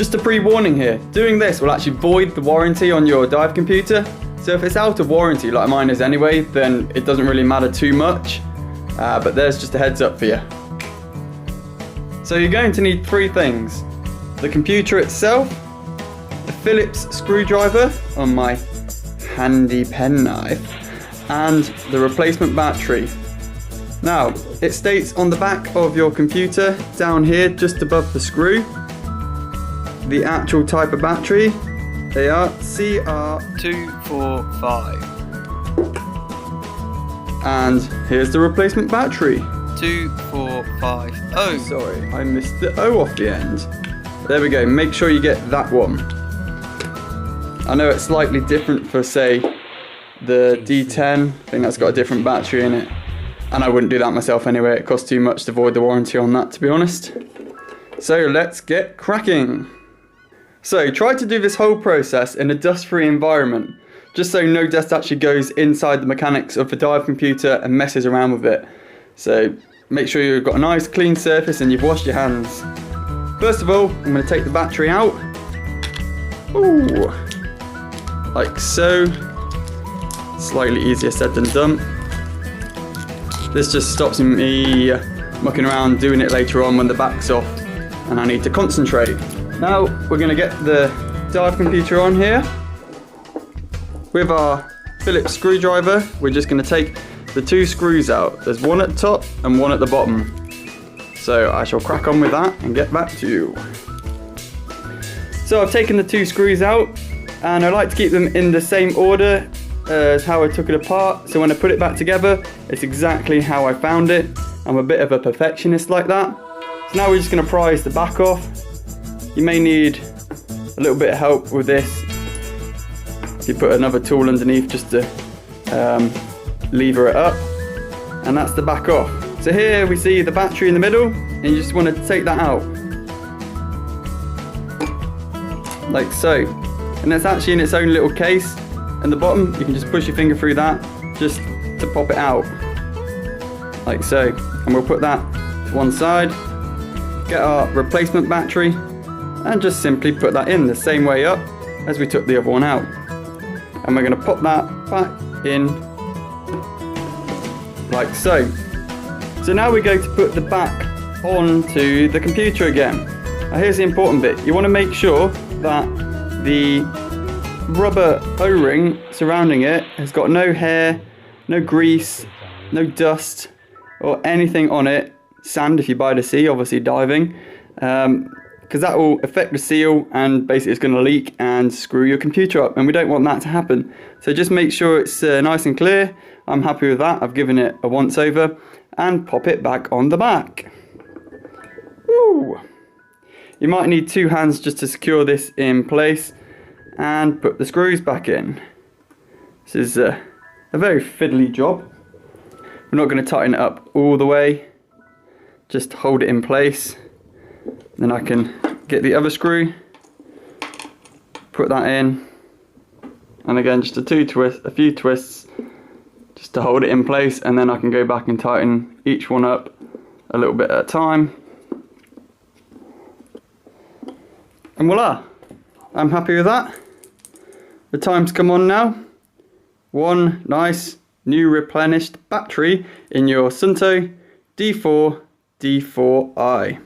Just a pre-warning here, doing this will actually void the warranty on your dive computer. So if it's out of warranty like mine is anyway, then it doesn't really matter too much. But there's just a heads up for you. So you're going to need 3 things. The computer itself, the Phillips screwdriver on my handy penknife, and the replacement battery. Now, it states on the back of your computer, down here, just above the screw, the actual type of battery. They are CR245. And here's the replacement battery. 2450. Sorry, I missed the O off the end. There we go, make sure you get that one. I know it's slightly different for, say, the D10. I think that's got a different battery in it. And I wouldn't do that myself anyway, it costs too much to void the warranty on that, to be honest. So let's get cracking. So try to do this whole process in a dust-free environment, just so no dust actually goes inside the mechanics of the dive computer and messes around with it. So make sure you've got a nice clean surface and you've washed your hands. First of all, I'm going to take the battery out. Ooh, like so. Slightly easier said than done. This just stops me mucking around doing it later on when the back's off and I need to concentrate. Now we're going to get the dive computer on here. With our Phillips screwdriver, we're just going to take the 2 screws out. There's one at the top and one at the bottom. So I shall crack on with that and get back to you. So I've taken the 2 screws out and I like to keep them in the same order as how I took it apart. So when I put it back together, it's exactly how I found it. I'm a bit of a perfectionist like that. So now we're just going to prise the back off. You may need a little bit of help with this. If you put another tool underneath just to lever it up, and that's the back off. So here we see the battery in the middle, and you just want to take that out like so, and it's actually in its own little case. And the bottom, you can just push your finger through that just to pop it out like so, and we'll put that to one side, get our replacement battery and just simply put that in the same way up as we took the other one out. And we're going to pop that back in like so. So now we go to put the back onto the computer again. Now here's the important bit. You want to make sure that the rubber O-ring surrounding it has got no hair, no grease, no dust or anything on it. Sand if you buy the sea, obviously diving. Because that will affect the seal and basically it's going to leak and screw your computer up, and we don't want that to happen. So just make sure it's nice and clear. I'm happy with that. I've given it a once over and pop it back on the back. Woo! You might need 2 hands just to secure this in place and put the screws back in. This is a very fiddly job. We're not going to tighten it up all the way, just hold it in place. Then I can get the other screw, put that in, and again just a few twists just to hold it in place, and then I can go back and tighten each one up a little bit at a time. And voila, I'm happy with that. The time's come on now. One nice new replenished battery in your Suunto d4i.